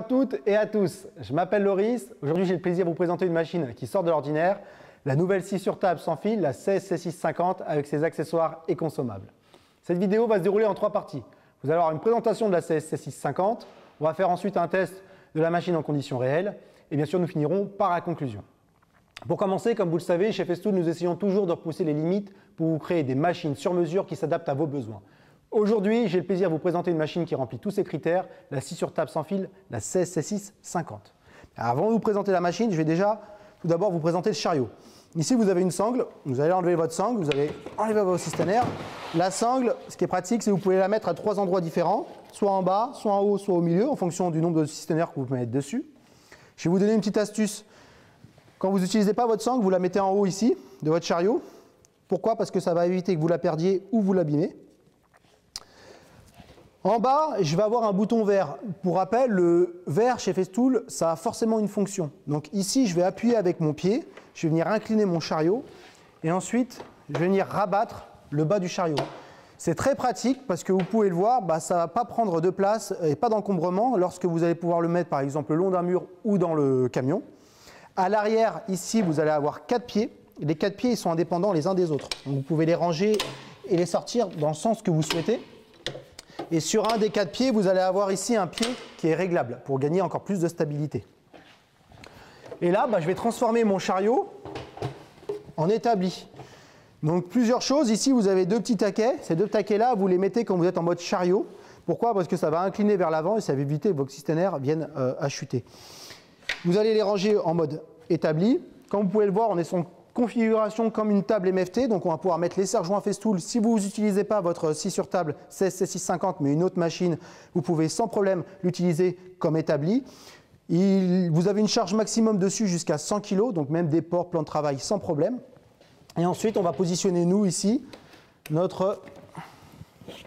à toutes et à tous, je m'appelle Loris. Aujourd'hui, j'ai le plaisir de vous présenter une machine qui sort de l'ordinaire, la nouvelle scie sur table sans fil, la CS650 avec ses accessoires et consommables. Cette vidéo va se dérouler en 3 parties. Vous allez avoir une présentation de la CS650, on va faire ensuite un test de la machine en conditions réelles et bien sûr, nous finirons par la conclusion. Pour commencer, comme vous le savez, chez Festool, nous essayons toujours de repousser les limites pour vous créer des machines sur mesure qui s'adaptent à vos besoins. Aujourd'hui, j'ai le plaisir de vous présenter une machine qui remplit tous ces critères, la scie sur table sans fil, la CS650. Avant de vous présenter la machine, je vais déjà tout d'abord vous présenter le chariot. Ici, vous avez une sangle, vous allez enlever votre sangle, vous allez enlever votre cisternaire. La sangle, ce qui est pratique, c'est que vous pouvez la mettre à 3 endroits différents, soit en bas, soit en haut, soit au milieu, en fonction du nombre de cisternaires que vous pouvez mettre dessus. Je vais vous donner une petite astuce. Quand vous n'utilisez pas votre sangle, vous la mettez en haut ici, de votre chariot. Pourquoi? Parce que ça va éviter que vous la perdiez ou vous l'abîmez. En bas, je vais avoir un bouton vert. Pour rappel, le vert chez Festool, ça a forcément une fonction. Donc ici, je vais appuyer avec mon pied, je vais venir incliner mon chariot et ensuite, je vais venir rabattre le bas du chariot. C'est très pratique parce que vous pouvez le voir, ça ne va pas prendre de place et pas d'encombrement lorsque vous allez pouvoir le mettre par exemple le long d'un mur ou dans le camion. À l'arrière, ici, vous allez avoir 4 pieds. Les 4 pieds ils sont indépendants les uns des autres. Donc, vous pouvez les ranger et les sortir dans le sens que vous souhaitez. Et sur un des 4 pieds, vous allez avoir ici un pied qui est réglable pour gagner encore plus de stabilité. Et là, je vais transformer mon chariot en établi. Donc plusieurs choses. Ici, vous avez 2 petits taquets. Ces 2 taquets-là, vous les mettez quand vous êtes en mode chariot. Pourquoi? Parce que ça va incliner vers l'avant et ça va éviter que vos cisternaires viennent à chuter. Vous allez les ranger en mode établi. Comme vous pouvez le voir, on est sur une configuration comme une table MFT, donc on va pouvoir mettre les serre-joints Festool. Si vous n'utilisez pas votre scie sur table CS650 mais une autre machine, vous pouvez sans problème l'utiliser comme établi. Vous avez une charge maximum dessus jusqu'à 100 kg, donc même des ports, plan de travail sans problème. Et ensuite, on va positionner nous ici notre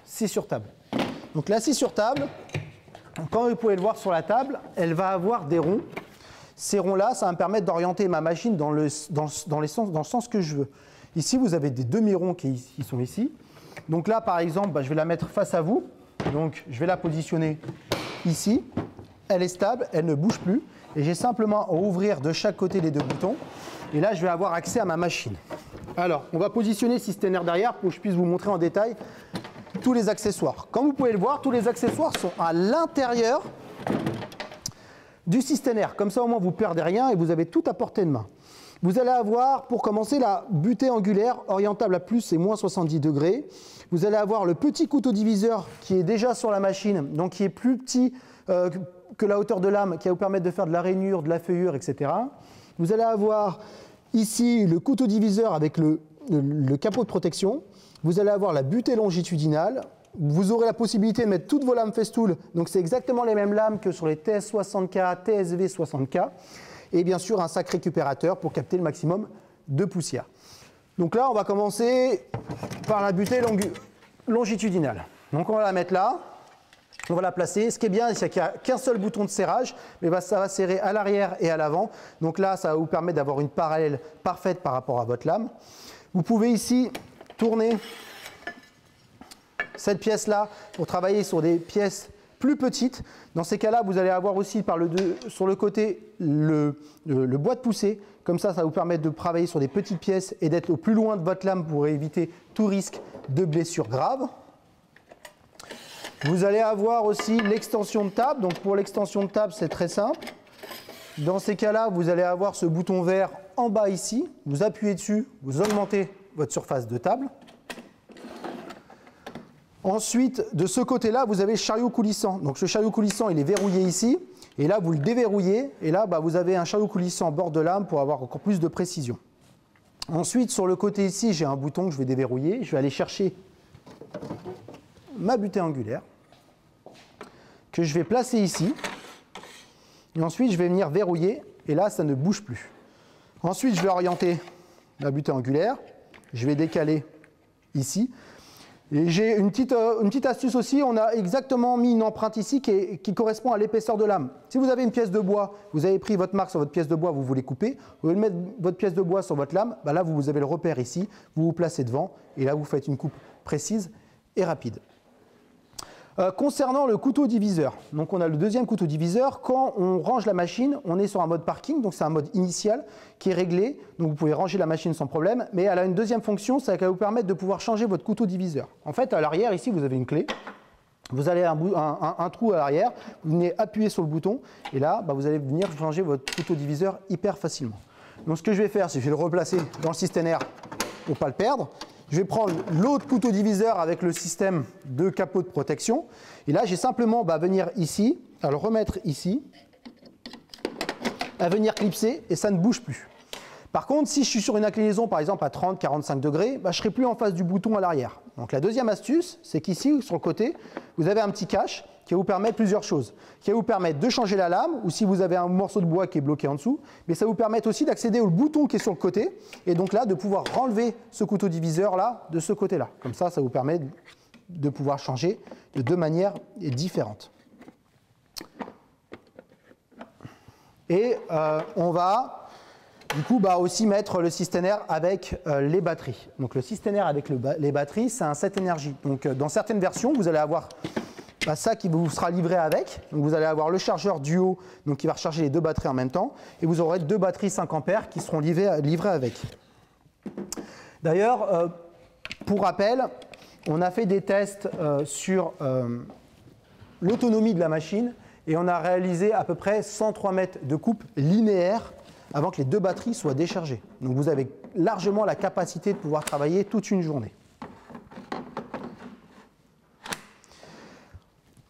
scie sur table. Donc la scie sur table, comme vous pouvez le voir sur la table, elle va avoir des ronds. Ces ronds-là, ça va me permettre d'orienter ma machine dans le sens que je veux. Ici, vous avez des demi-ronds qui sont ici. Donc là, par exemple, je vais la mettre face à vous. Donc, je vais la positionner ici. Elle est stable, elle ne bouge plus. Et j'ai simplement à ouvrir de chaque côté les 2 boutons. Et là, je vais avoir accès à ma machine. Alors, on va positionner le cisternaire derrière pour que je puisse vous montrer en détail tous les accessoires. Comme vous pouvez le voir, tous les accessoires sont à l'intérieur du cisternaire. Comme ça, au moins, vous ne perdez rien et vous avez tout à portée de main. Vous allez avoir, pour commencer, la butée angulaire orientable à plus et moins 70 degrés. Vous allez avoir le petit couteau diviseur qui est déjà sur la machine, donc qui est plus petit que la hauteur de lame, qui va vous permettre de faire de la rainure, de la feuillure, etc. Vous allez avoir ici le couteau diviseur avec le capot de protection. Vous allez avoir la butée longitudinale. Vous aurez la possibilité de mettre toutes vos lames Festool, donc c'est exactement les mêmes lames que sur les TS60K, TSV60K, et bien sûr un sac récupérateur pour capter le maximum de poussière. Donc là, on va commencer par la butée longitudinale. Donc on va la mettre là, on va la placer. Ce qui est bien, c'est qu'il n'y a qu'un seul bouton de serrage, mais ça va serrer à l'arrière et à l'avant. Donc là, ça va vous permettre d'avoir une parallèle parfaite par rapport à votre lame. Vous pouvez ici tourner cette pièce-là pour travailler sur des pièces plus petites. Dans ces cas-là, vous allez avoir aussi sur le côté le bois de poussée. Comme ça, ça va vous permettre de travailler sur des petites pièces et d'être au plus loin de votre lame pour éviter tout risque de blessure grave. Vous allez avoir aussi l'extension de table. Donc pour l'extension de table, c'est très simple. Dans ces cas-là, vous allez avoir ce bouton vert en bas ici. Vous appuyez dessus, vous augmentez votre surface de table. Ensuite, de ce côté-là, vous avez le chariot coulissant. Donc ce chariot coulissant, il est verrouillé ici. Et là, vous le déverrouillez. Et là, vous avez un chariot coulissant bord de lame pour avoir encore plus de précision. Ensuite, sur le côté ici, j'ai un bouton que je vais déverrouiller. Je vais aller chercher ma butée angulaire que je vais placer ici. Et ensuite, je vais venir verrouiller. Et là, ça ne bouge plus. Ensuite, je vais orienter la butée angulaire. Je vais décaler ici. Et j'ai une petite astuce aussi, on a exactement mis une empreinte ici qui correspond à l'épaisseur de lame. Si vous avez une pièce de bois, vous avez pris votre marque sur votre pièce de bois, vous voulez couper, vous voulez mettre votre pièce de bois sur votre lame, là vous avez le repère ici, vous vous placez devant et là vous faites une coupe précise et rapide. Concernant le couteau diviseur, donc on a le deuxième couteau diviseur. Quand on range la machine, on est sur un mode parking, donc c'est un mode initial qui est réglé. Donc vous pouvez ranger la machine sans problème, mais elle a une deuxième fonction, c'est qu'elle va vous permettre de pouvoir changer votre couteau diviseur. En fait, à l'arrière, ici, vous avez une clé. Vous avez un trou à l'arrière, vous venez appuyer sur le bouton, et là, vous allez venir changer votre couteau diviseur hyper facilement. Donc ce que je vais faire, c'est que je vais le replacer dans le système pour ne pas le perdre. Je vais prendre l'autre couteau diviseur avec le système de capot de protection. Et là, j'ai simplement à venir ici, à le remettre ici, à venir clipser, et ça ne bouge plus. Par contre, si je suis sur une inclinaison, par exemple, à 30-45 degrés, je ne serai plus en face du bouton à l'arrière. Donc la deuxième astuce, c'est qu'ici, sur le côté, vous avez un petit cache qui va vous permettre plusieurs choses. Qui va vous permettre de changer la lame, ou si vous avez un morceau de bois qui est bloqué en dessous, mais ça vous permet aussi d'accéder au bouton qui est sur le côté, et donc là, de pouvoir enlever ce couteau diviseur-là de ce côté-là. Comme ça, ça vous permet de pouvoir changer de deux manières différentes. Et on va du coup aussi mettre le Systener avec les batteries. Donc le Systener avec les batteries, c'est un set énergie. Donc dans certaines versions, vous allez avoir ça qui vous sera livré avec. Donc vous allez avoir le chargeur duo, donc qui va recharger les deux batteries en même temps, et vous aurez deux batteries 5 ampères qui seront livrées avec. D'ailleurs, pour rappel, on a fait des tests sur l'autonomie de la machine, et on a réalisé à peu près 103 mètres de coupe linéaire avant que les deux batteries soient déchargées. Donc vous avez largement la capacité de pouvoir travailler toute une journée.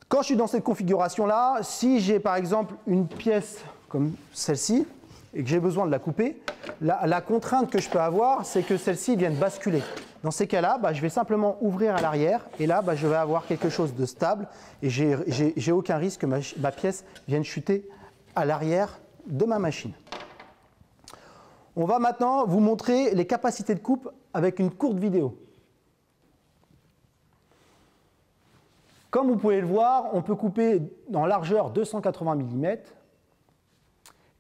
Quand je suis dans cette configuration-là, si j'ai par exemple une pièce comme celle-ci et que j'ai besoin de la couper, la contrainte que je peux avoir, c'est que celle-ci vienne basculer. Dans ces cas-là, je vais simplement ouvrir à l'arrière et là, je vais avoir quelque chose de stable et j'ai aucun risque que ma pièce vienne chuter à l'arrière de ma machine. On va maintenant vous montrer les capacités de coupe avec une courte vidéo. Comme vous pouvez le voir, on peut couper en largeur 280 mm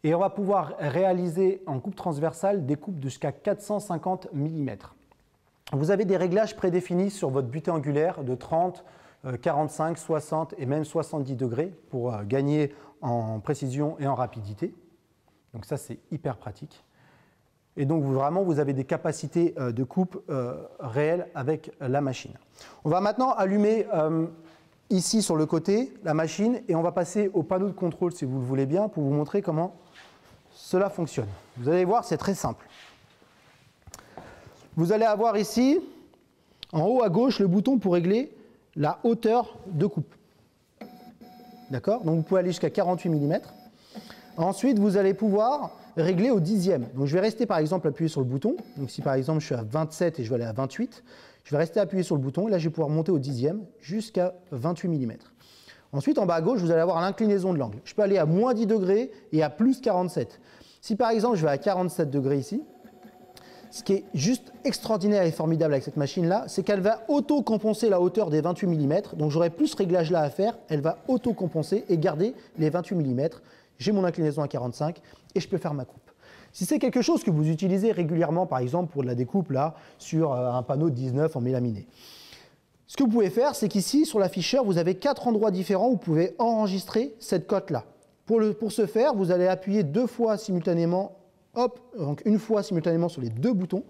et on va pouvoir réaliser en coupe transversale des coupes de jusqu'à 450 mm. Vous avez des réglages prédéfinis sur votre butée angulaire de 30, 45, 60 et même 70 degrés pour gagner en précision et en rapidité. Donc ça, c'est hyper pratique. Et donc vraiment, vous avez des capacités de coupe réelles avec la machine. On va maintenant allumer ici sur le côté la machine et on va passer au panneau de contrôle si vous le voulez bien pour vous montrer comment cela fonctionne. Vous allez voir, c'est très simple. Vous allez avoir ici, en haut à gauche, le bouton pour régler la hauteur de coupe. D'accord? Donc vous pouvez aller jusqu'à 48 mm. Ensuite, vous allez pouvoir régler au dixième. Donc je vais rester par exemple appuyé sur le bouton. Donc si par exemple je suis à 27 et je vais aller à 28, je vais rester appuyé sur le bouton et là je vais pouvoir monter au dixième jusqu'à 28 mm. Ensuite en bas à gauche vous allez avoir l'inclinaison de l'angle. Je peux aller à moins 10 degrés et à plus 47. Si par exemple je vais à 47 degrés ici, ce qui est juste extraordinaire et formidable avec cette machine là, c'est qu'elle va auto-compenser la hauteur des 28 mm. Donc j'aurai plus ce réglage là à faire, elle va auto-compenser et garder les 28 mm. J'ai mon inclinaison à 45 et je peux faire ma coupe. Si c'est quelque chose que vous utilisez régulièrement, par exemple pour de la découpe là, sur un panneau de 19 en mélaminé, ce que vous pouvez faire, c'est qu'ici, sur l'afficheur, vous avez 4 endroits différents où vous pouvez enregistrer cette cote-là. Pour ce faire, vous allez appuyer deux fois simultanément, hop, donc une fois simultanément sur les deux boutons,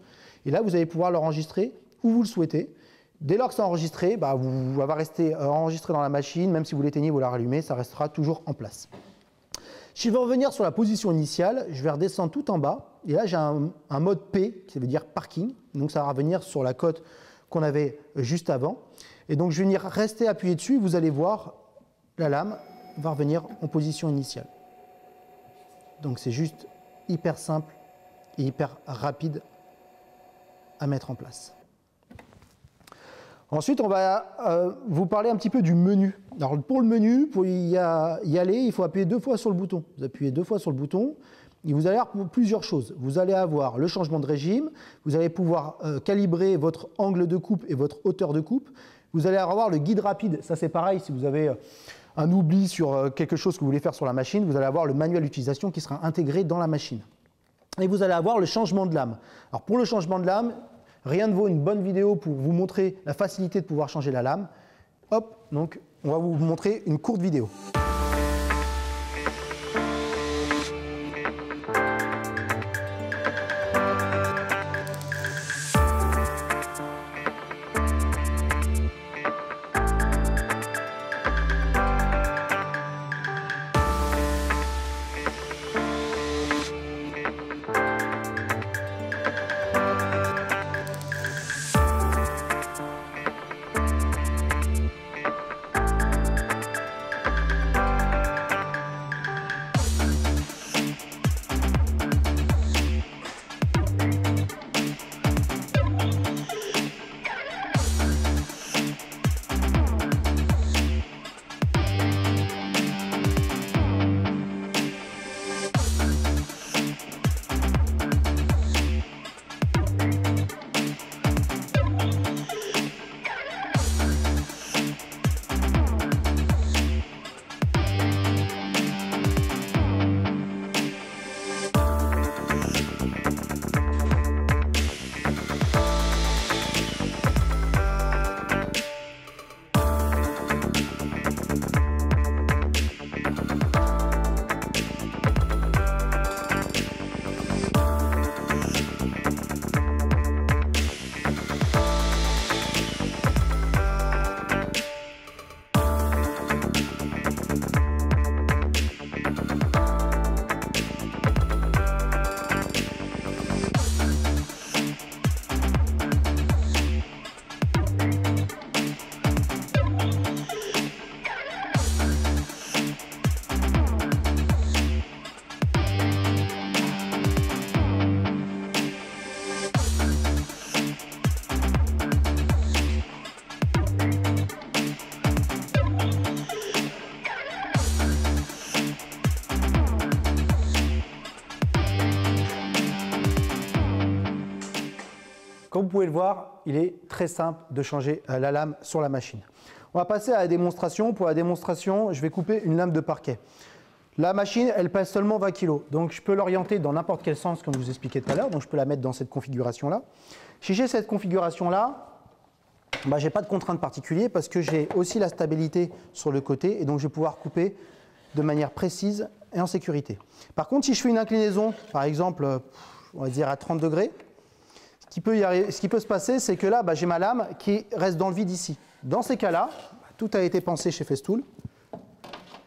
et là, vous allez pouvoir l'enregistrer où vous le souhaitez. Dès lors que c'est enregistré, vous va rester enregistré dans la machine, même si vous l'éteignez, vous la rallumez, ça restera toujours en place. Si je vais revenir sur la position initiale, je vais redescendre tout en bas. Et là, j'ai un mode P, qui veut dire parking. Donc, ça va revenir sur la cote qu'on avait juste avant. Et donc, je vais venir rester appuyé dessus. Vous allez voir, la lame va revenir en position initiale. Donc, c'est juste hyper simple et hyper rapide à mettre en place. Ensuite, on va vous parler un petit peu du menu. Alors, pour le menu, pour y aller, il faut appuyer deux fois sur le bouton. Vous appuyez deux fois sur le bouton et vous allez avoir plusieurs choses. Vous allez avoir le changement de régime, vous allez pouvoir calibrer votre angle de coupe et votre hauteur de coupe. Vous allez avoir le guide rapide. Ça, c'est pareil, si vous avez un oubli sur quelque chose que vous voulez faire sur la machine, vous allez avoir le manuel d'utilisation qui sera intégré dans la machine. Et vous allez avoir le changement de lame. Alors, pour le changement de lame, rien ne vaut une bonne vidéo pour vous montrer la facilité de pouvoir changer la lame. Hop, donc on va vous montrer une courte vidéo. Comme vous pouvez le voir, il est très simple de changer la lame sur la machine. On va passer à la démonstration. Pour la démonstration, je vais couper une lame de parquet. La machine, elle pèse seulement 20 kg, donc je peux l'orienter dans n'importe quel sens, comme je vous expliquais tout à l'heure. Donc je peux la mettre dans cette configuration-là. Si j'ai cette configuration-là, je n'ai pas de contrainte particulière parce que j'ai aussi la stabilité sur le côté et donc je vais pouvoir couper de manière précise et en sécurité. Par contre, si je fais une inclinaison, par exemple, on va dire à 30 degrés, ce qui peut se passer, c'est que là, j'ai ma lame qui reste dans le vide ici. Dans ces cas-là, tout a été pensé chez Festool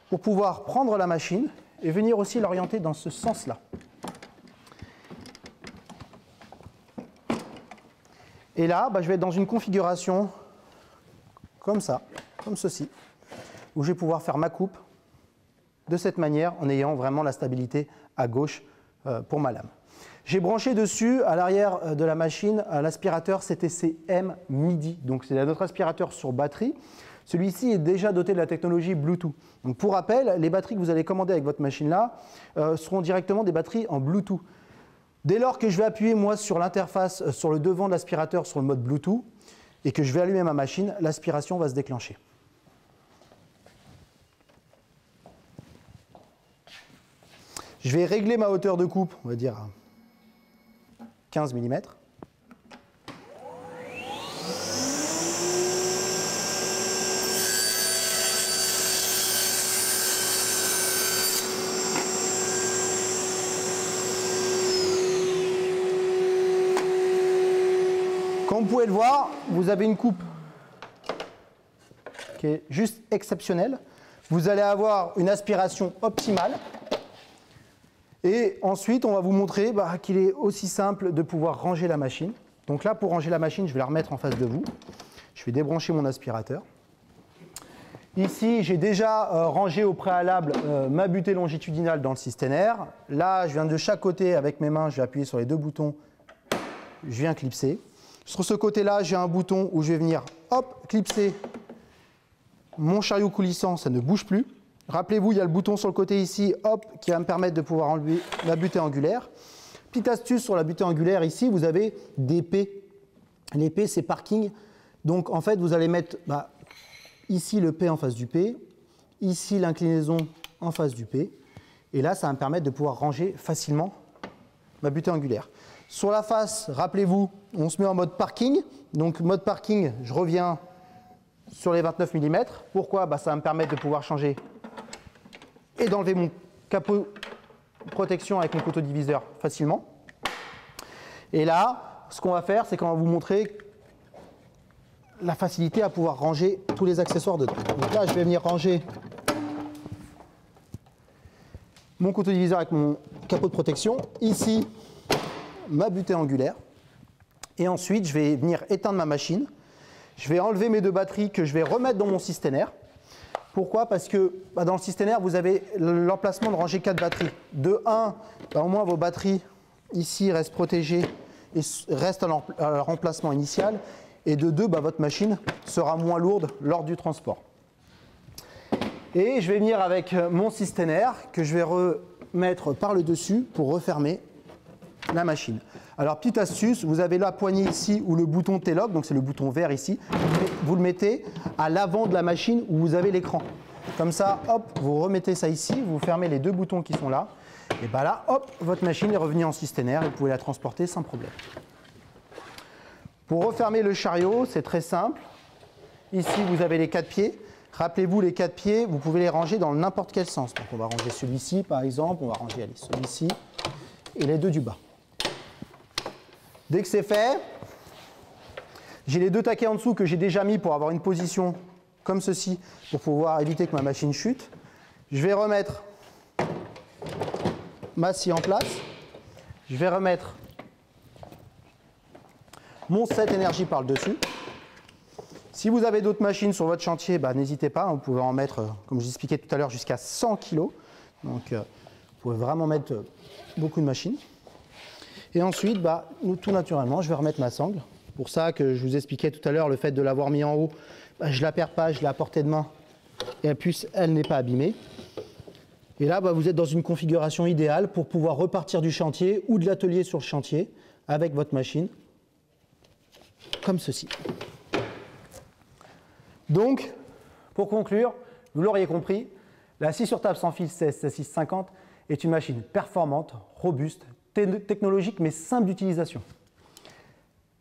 pour pouvoir prendre la machine et venir aussi l'orienter dans ce sens-là. Et là, je vais être dans une configuration comme ça, comme ceci, où je vais pouvoir faire ma coupe de cette manière en ayant vraiment la stabilité à gauche pour ma lame. J'ai branché dessus, à l'arrière de la machine, l'aspirateur CTC-M MIDI. Donc c'est notre aspirateur sur batterie. Celui-ci est déjà doté de la technologie Bluetooth. Donc pour rappel, les batteries que vous allez commander avec votre machine-là seront directement des batteries en Bluetooth. Dès lors que je vais appuyer moi sur l'interface, sur le devant de l'aspirateur, sur le mode Bluetooth, et que je vais allumer ma machine, l'aspiration va se déclencher. Je vais régler ma hauteur de coupe, on va dire à 15 mm. Comme vous pouvez le voir, vous avez une coupe qui est juste exceptionnelle. Vous allez avoir une aspiration optimale. Et ensuite, on va vous montrer qu'il est aussi simple de pouvoir ranger la machine. Donc là, pour ranger la machine, je vais la remettre en face de vous. Je vais débrancher mon aspirateur. Ici, j'ai déjà rangé au préalable ma butée longitudinale dans le systénaire. Là, je viens de chaque côté avec mes mains, je vais appuyer sur les deux boutons, je viens clipser. Sur ce côté-là, j'ai un bouton où je vais venir, hop, clipser mon chariot coulissant, ça ne bouge plus. Rappelez-vous, il y a le bouton sur le côté ici, hop, qui va me permettre de pouvoir enlever la butée angulaire. Petite astuce sur la butée angulaire, ici, vous avez des P. Les P, c'est parking. Donc, en fait, vous allez mettre ici le P en face du P, ici l'inclinaison en face du P. Et là, ça va me permettre de pouvoir ranger facilement ma butée angulaire. Sur la face, rappelez-vous, on se met en mode parking. Donc, mode parking, je reviens sur les 29 mm. Pourquoi? Ça va me permettre de pouvoir changer et d'enlever mon capot protection avec mon couteau diviseur facilement. Et là, ce qu'on va faire, c'est qu'on va vous montrer la facilité à pouvoir ranger tous les accessoires dedans. Donc là, je vais venir ranger mon couteau diviseur avec mon capot de protection. Ici, ma butée angulaire. Et ensuite, je vais venir éteindre ma machine. Je vais enlever mes deux batteries que je vais remettre dans mon systénaire. Pourquoi? Parce que dans le systénaire, vous avez l'emplacement de ranger 4 batteries. De 1, au moins vos batteries ici restent protégées et restent à leur emplacement initial. Et de 2, votre machine sera moins lourde lors du transport. Et je vais venir avec mon systénaire que je vais remettre par le dessus pour refermer la machine. Alors, petite astuce, vous avez la poignée ici ou le bouton T-Lock, donc c'est le bouton vert ici. Vous le mettez à l'avant de la machine où vous avez l'écran. Comme ça, hop, vous remettez ça ici, vous fermez les deux boutons qui sont là. Et là, hop, votre machine est revenue en systénaire et vous pouvez la transporter sans problème. Pour refermer le chariot, c'est très simple. Ici, vous avez les 4 pieds. Rappelez-vous, les 4 pieds, vous pouvez les ranger dans n'importe quel sens. Donc, on va ranger celui-ci, par exemple. On va ranger celui-ci et les deux du bas. Dès que c'est fait, j'ai les deux taquets en dessous que j'ai déjà mis pour avoir une position comme ceci, pour pouvoir éviter que ma machine chute. Je vais remettre ma scie en place. Je vais remettre mon set énergie par le dessus. Si vous avez d'autres machines sur votre chantier, n'hésitez pas, vous pouvez en mettre, comme je vous expliquais tout à l'heure, jusqu'à 100 kg. Donc, vous pouvez vraiment mettre beaucoup de machines. Et ensuite, tout naturellement, je vais remettre ma sangle. Pour ça que je vous expliquais tout à l'heure, le fait de l'avoir mis en haut, je ne la perds pas, je l'ai à portée de main. Et en plus, elle n'est pas abîmée. Et là, vous êtes dans une configuration idéale pour pouvoir repartir du chantier ou de l'atelier sur le chantier avec votre machine, comme ceci. Donc, pour conclure, vous l'auriez compris, la scie sur table sans fil CS650 est une machine performante, robuste, technologique mais simple d'utilisation.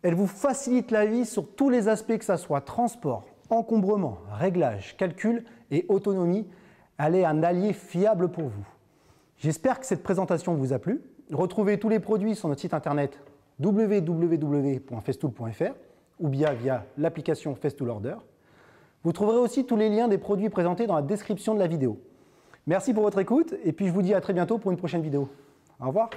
Elle vous facilite la vie sur tous les aspects, que ce soit transport, encombrement, réglage, calcul et autonomie. Elle est un allié fiable pour vous. J'espère que cette présentation vous a plu. Retrouvez tous les produits sur notre site internet www.festool.fr ou bien via l'application Festool Order. Vous trouverez aussi tous les liens des produits présentés dans la description de la vidéo. Merci pour votre écoute et puis je vous dis à très bientôt pour une prochaine vidéo. Au revoir.